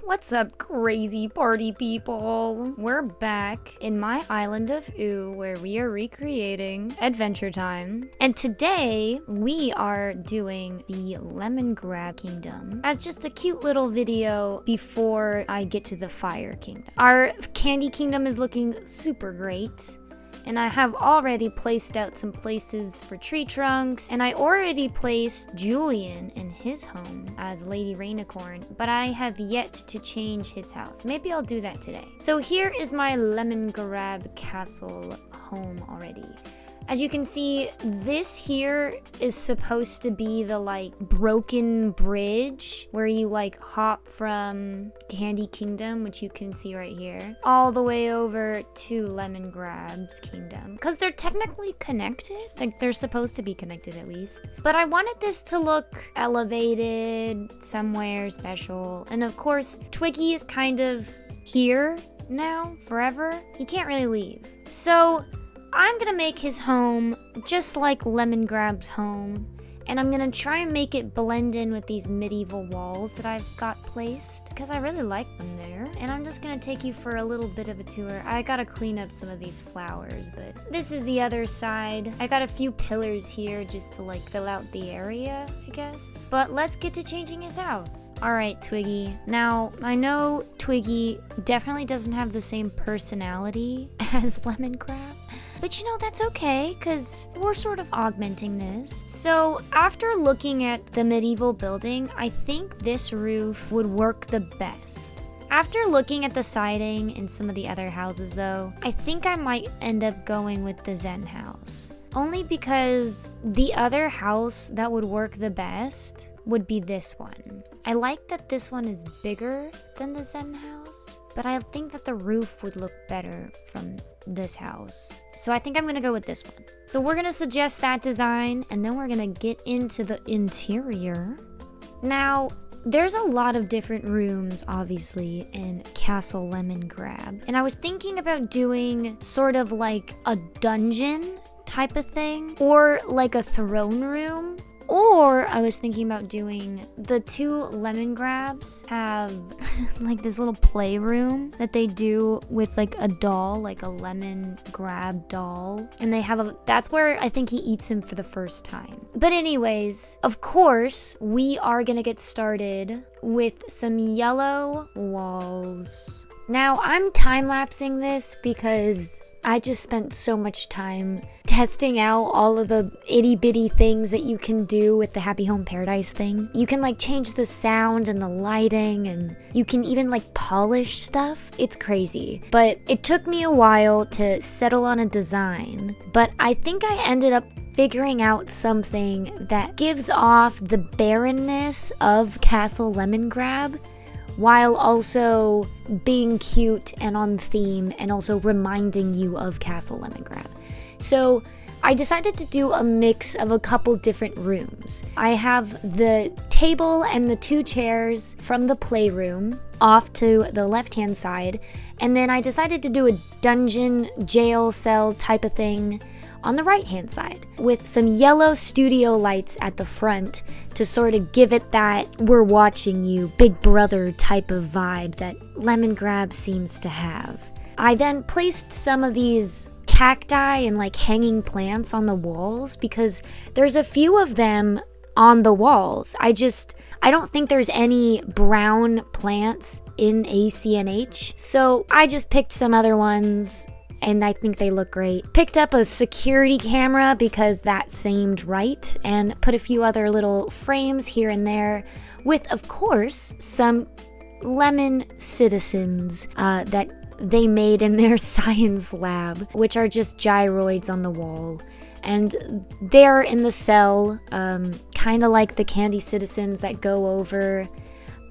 What's up, crazy party people? We're back in my island of Ooh, where we are recreating Adventure Time. And today, we are doing the Lemongrab Kingdom as just a cute little video before I get to the Fire Kingdom. Our Candy Kingdom is looking super great. And I have already placed out some places for tree trunks, and I already placed Julian in his home as Lady Rainicorn, but I have yet to change his house. Maybe I'll do that today. So here is my Lemongrab castle home already. As you can see, this here is supposed to be the broken bridge where you hop from Candy Kingdom, which you can see right here, all the way over to Lemongrab's kingdom. Because they're technically connected. They're supposed to be connected at least. But I wanted this to look elevated, somewhere special. And of course, Twiggy is kind of here now, forever. He can't really leave. So I'm gonna make his home just like Lemongrab's home, and I'm gonna try and make it blend in with these medieval walls that I've got placed because I really like them there. And I'm just gonna take you for a little bit of a tour. I gotta clean up some of these flowers, but this is the other side. I got a few pillars here just to fill out the area, I guess. But let's get to changing his house. All right, Twiggy. Now, I know Twiggy definitely doesn't have the same personality as Lemongrab. But that's okay, because we're sort of augmenting this. So after looking at the medieval building, I think this roof would work the best. After looking at the siding in some of the other houses though, I think I might end up going with the Zen house. Only because the other house that would work the best would be this one. I like that this one is bigger than the Zen house, but I think that the roof would look better from this house. So I think I'm gonna go with this one. So we're gonna suggest that design, and then we're gonna get into the interior. Now, there's a lot of different rooms, obviously, in Castle Lemongrab. And I was thinking about doing sort of like a dungeon type of thing, or like a throne room. Or I was thinking about doing the two Lemongrabs have this little playroom that they do with a doll, like a Lemongrab doll. And they have that's where I think he eats him for the first time. But anyways, of course, we are gonna get started with some yellow walls. Now I'm time-lapsing this because I just spent so much time testing out all of the itty-bitty things that you can do with the Happy Home Paradise thing. You can change the sound and the lighting, and you can even polish stuff. It's crazy. But it took me a while to settle on a design. But I think I ended up figuring out something that gives off the barrenness of Castle Lemongrab, while also being cute and on theme and also reminding you of Castle Lemongrab. So I decided to do a mix of a couple different rooms. I have the table and the two chairs from the playroom off to the left-hand side, and then I decided to do a dungeon jail cell type of thing on the right-hand side with some yellow studio lights at the front to sort of give it that we're watching you, Big Brother type of vibe that Lemongrab seems to have. I then placed some of these cacti and hanging plants on the walls because there's a few of them on the walls. I don't think there's any brown plants in ACNH, so I just picked some other ones, and I think they look great. Picked up a security camera because that seemed right, and put a few other little frames here and there with, of course, some lemon citizens that they made in their science lab, which are just gyroids on the wall. And they're in the cell, kind of like the candy citizens that go over.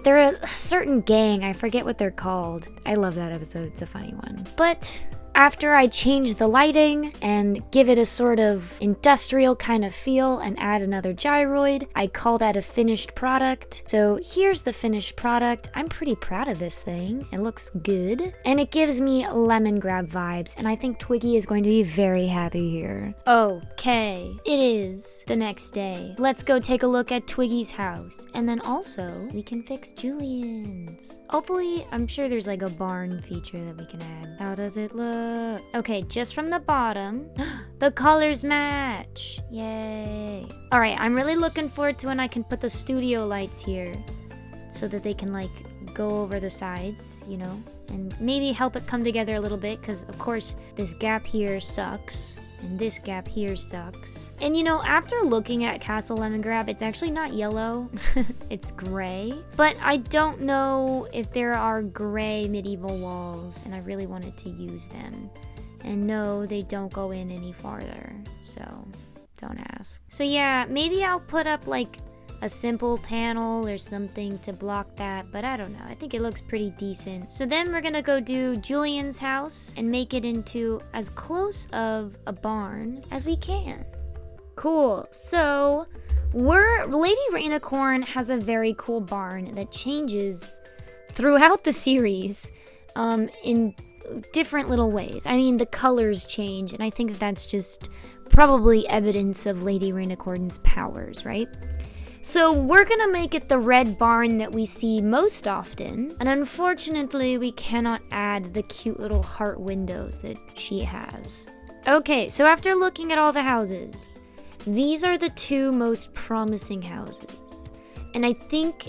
They're a certain gang, I forget what they're called. I love that episode, it's a funny one. But after I change the lighting and give it a sort of industrial kind of feel and add another gyroid, I call that a finished product. So here's the finished product. I'm pretty proud of this thing. It looks good. And it gives me Lemongrab vibes, and I think Twiggy is going to be very happy here. Okay, it is the next day. Let's go take a look at Twiggy's house, and then also we can fix Julian's. Hopefully, I'm sure there's like a barn feature that we can add. How does it look? Okay, just from the bottom, the colors match. Yay. All right, I'm really looking forward to when I can put the studio lights here so that they can like go over the sides, you know, and maybe help it come together a little bit, because of course this gap here sucks. And this gap here sucks. And you know, after looking at Castle Lemongrab, it's actually not yellow. It's gray. But I don't know if there are gray medieval walls, and I really wanted to use them. And no, they don't go in any farther. So, don't ask. So yeah, maybe I'll put up like a simple panel or something to block that, but I don't know. I think it looks pretty decent. So then we're gonna go do Julian's house and make it into as close of a barn as we can. Cool. So Lady Rainicorn has a very cool barn that changes throughout the series in different little ways. I mean, the colors change, and I think that's just probably evidence of Lady Rainicorn's powers, right? So we're gonna make it the red barn that we see most often, and unfortunately we cannot add the cute little heart windows that she has. Okay, so after looking at all the houses, these are the two most promising houses, and I think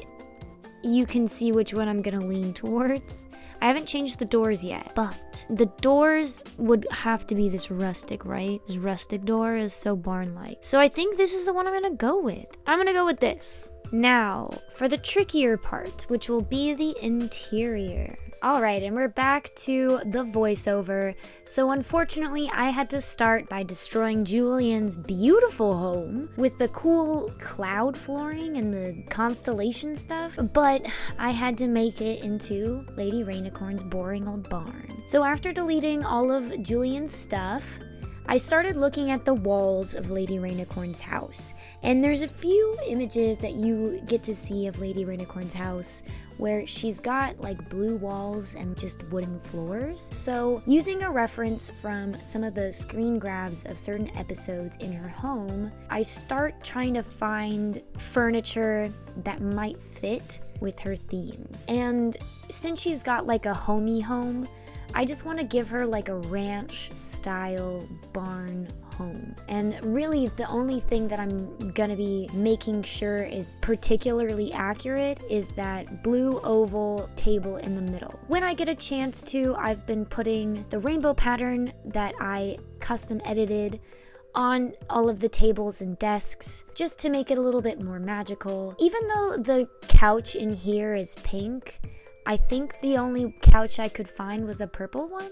you can see which one I'm gonna lean towards. I haven't changed the doors yet, but the doors would have to be this rustic, right? This rustic door is so barn-like. So I think this is the one I'm gonna go with. I'm gonna go with this. Now, for the trickier part, which will be the interior. Alright, and we're back to the voiceover. So unfortunately, I had to start by destroying Julian's beautiful home with the cool cloud flooring and the constellation stuff, but I had to make it into Lady Rainicorn's boring old barn. So after deleting all of Julian's stuff, I started looking at the walls of Lady Rainicorn's house, and there's a few images that you get to see of Lady Rainicorn's house where she's got like blue walls and just wooden floors. So using a reference from some of the screen grabs of certain episodes in her home, I start trying to find furniture that might fit with her theme. And since she's got like a homey home, I just want to give her like a ranch style barn home. And really the only thing that I'm gonna be making sure is particularly accurate is that blue oval table in the middle. When I get a chance to, I've been putting the rainbow pattern that I custom edited on all of the tables and desks just to make it a little bit more magical. Even though the couch in here is pink, I think the only couch I could find was a purple one.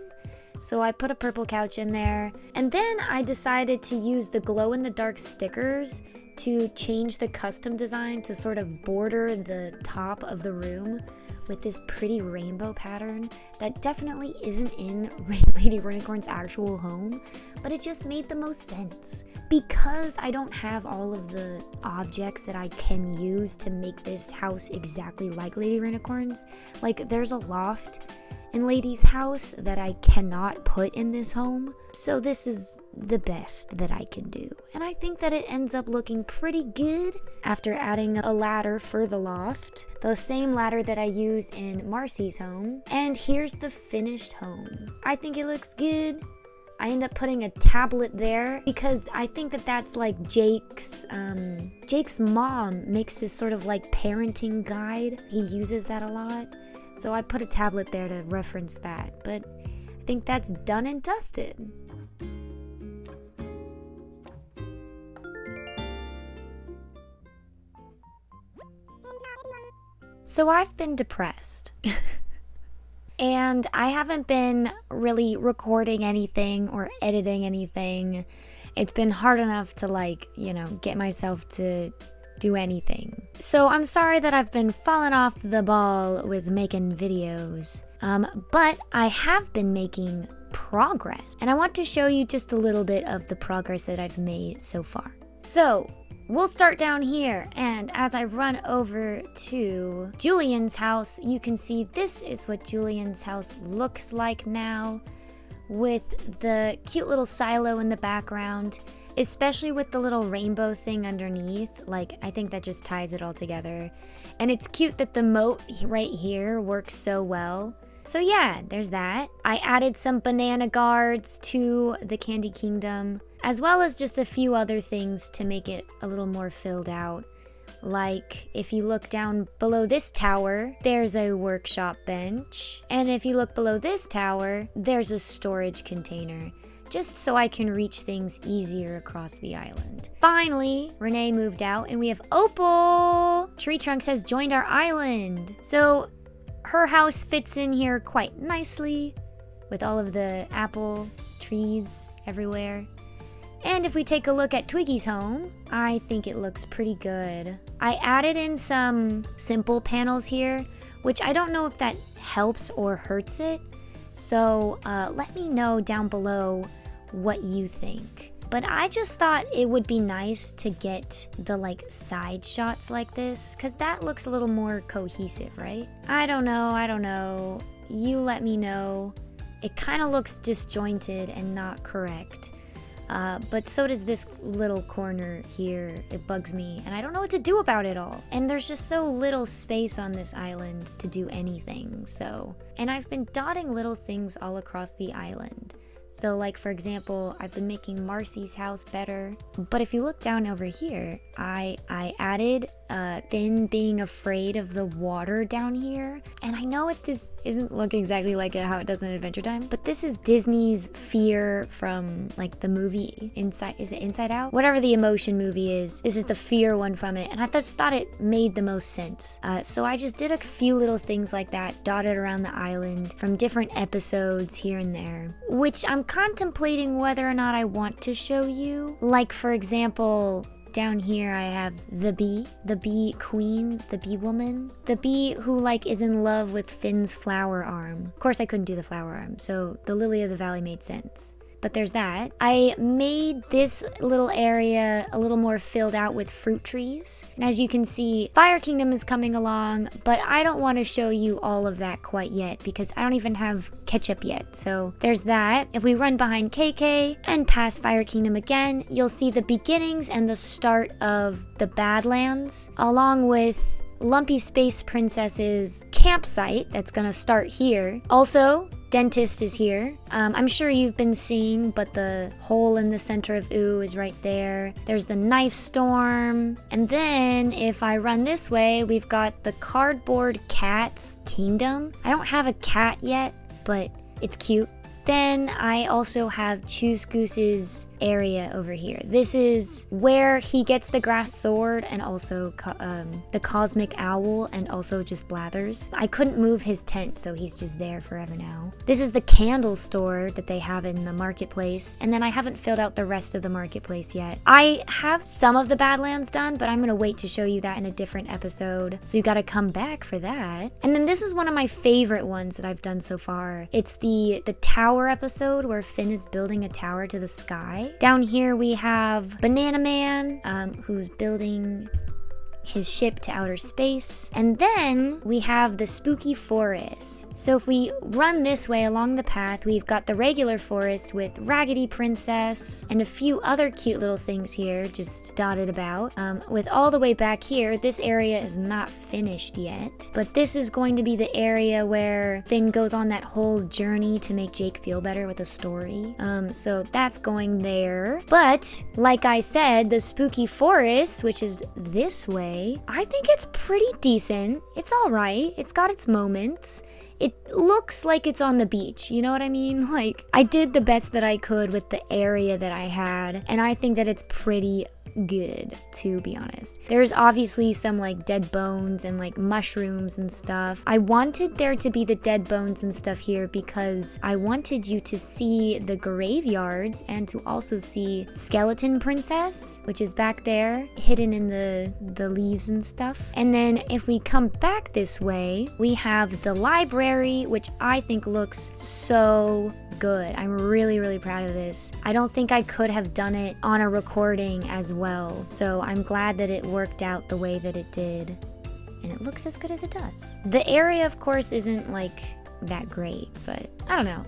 So I put a purple couch in there. And then I decided to use the glow-in-the-dark stickers to change the custom design to sort of border the top of the room with this pretty rainbow pattern that definitely isn't in Lady Rainicorn's actual home, but it just made the most sense. Because I don't have all of the objects that I can use to make this house exactly like Lady Rainicorn's, like there's a loft in Lady's house that I cannot put in this home, so this is the best that I can do. And I think that it ends up looking pretty good after adding a ladder for the loft, the same ladder that I use in Marcy's home. And here's the finished home. I think it looks good. I end up putting a tablet there because I think that that's like Jake's mom makes this sort of like parenting guide. He uses that a lot. So I put a tablet there to reference that, but I think that's done and dusted. So I've been depressed. And I haven't been really recording anything or editing anything. It's been hard enough to get myself to do anything. So I'm sorry that I've been falling off the ball with making videos. But I have been making progress. And I want to show you just a little bit of the progress that I've made so far. So we'll start down here, and as I run over to Julian's house, you can see this is what Julian's house looks like now, with the cute little silo in the background, especially with the little rainbow thing underneath. Like, I think that just ties it all together. And it's cute that the moat right here works so well. So yeah, there's that. I added some banana guards to the Candy Kingdom, as well as just a few other things to make it a little more filled out. Like, if you look down below this tower, there's a workshop bench. And if you look below this tower, there's a storage container, just so I can reach things easier across the island. Finally, Renee moved out, and we have Opal! Tree Trunks has joined our island. So her house fits in here quite nicely, with all of the apple trees everywhere. And if we take a look at Twiggy's home, I think it looks pretty good. I added in some simple panels here, which I don't know if that helps or hurts it. So let me know down below what you think. But I just thought it would be nice to get the like side shots like this, because that looks a little more cohesive, right? I don't know. You let me know. It kind of looks disjointed and not correct. But so does this little corner here. It bugs me, and I don't know what to do about it all. And there's just so little space on this island to do anything, so. And I've been dotting little things all across the island. So like, for example, I've been making Marcy's house better. But if you look down over here, I added Finn being afraid of the water down here. And I know this isn't look exactly like how it does in Adventure Time, but this is Disney's fear from like the movie Inside, is it Inside Out? Whatever the emotion movie is, this is the fear one from it. And I just thought it made the most sense. So I just did a few little things like that, dotted around the island from different episodes here and there, which I'm contemplating whether or not I want to show you. Like, for example, down here I have the bee queen, the bee woman, the bee who like is in love with Finn's flower arm. Of course I couldn't do the flower arm, so the lily of the valley made sense. But there's that. I made this little area a little more filled out with fruit trees. And as you can see, Fire Kingdom is coming along, but I don't want to show you all of that quite yet because I don't even have ketchup yet. So there's that. If we run behind KK and past Fire Kingdom again, you'll see the beginnings and the start of the Badlands, along with Lumpy Space Princess's campsite that's gonna start here. Also, Dentist is here. I'm sure you've been seeing, but the hole in the center of Ooh is right there. There's the knife storm. And then if I run this way, we've got the Cardboard Cat's Kingdom. I don't have a cat yet, but it's cute. Then I also have Choose Goose's area over here. This is where he gets the grass sword and also the cosmic owl and also just Blathers. I couldn't move his tent, so he's just there forever now. This is the candle store that they have in the marketplace, and then I haven't filled out the rest of the marketplace yet. I have some of the Badlands done, but I'm gonna wait to show you that in a different episode, so you gotta come back for that. And then this is one of my favorite ones that I've done so far. It's the tower episode where Finn is building a tower to the sky. Down here we have Banana Man, who's building his ship to outer space. And then we have the spooky forest. So if we run this way along the path, we've got the regular forest with Raggedy Princess and a few other cute little things here just dotted about. With all the way back here, this area is not finished yet, but this is going to be the area where Finn goes on that whole journey to make Jake feel better with a story. So that's going there. But like I said, the spooky forest, which is this way, I think it's pretty decent. It's all right. It's got its moments. It looks like it's on the beach, you know what I mean? Like, I did the best that I could with the area that I had, and I think that it's pretty good, to be honest. There's obviously some like dead bones and like mushrooms and stuff. I wanted there to be the dead bones and stuff here because I wanted you to see the graveyards and to also see Skeleton Princess, which is back there, hidden in the leaves and stuff. And then if we come back this way, we have the library, which I think looks so good. I'm really, really proud of this. I don't think I could have done it on a recording as well. So I'm glad that it worked out the way that it did. And it looks as good as it does. The area, of course, isn't like that great, but I don't know.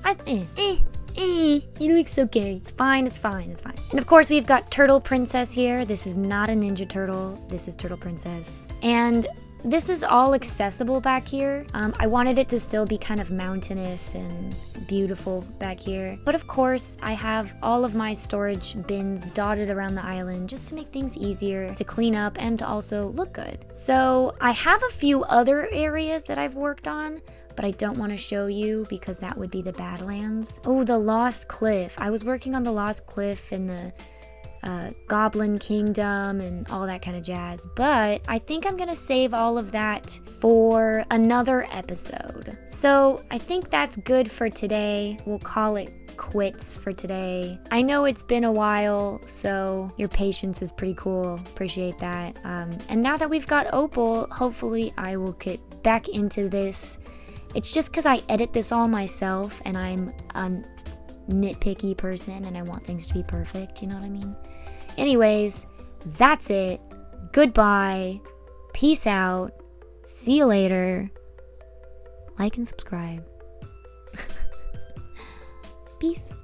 It looks okay. It's fine, it's fine, it's fine. And of course, we've got Turtle Princess here. This is not a Ninja Turtle. This is Turtle Princess. And this is all accessible back here. I wanted it to still be kind of mountainous and beautiful back here. But of course, I have all of my storage bins dotted around the island just to make things easier to clean up and to also look good. So I have a few other areas that I've worked on, but I don't want to show you because that would be the Badlands. Oh, the Lost Cliff. I was working on the Lost Cliff and the Goblin Kingdom and all that kind of jazz, but I think I'm gonna save all of that for another episode. So I think that's good for today. We'll call it quits for today. I know it's been a while, so your patience is pretty cool. Appreciate that. And now that we've got Opal, hopefully I will get back into this. It's just because I edit this all myself and I'm a nitpicky person and I want things to be perfect, you know what I mean? Anyways, that's it. Goodbye. Peace out. See you later. Like and subscribe. Peace.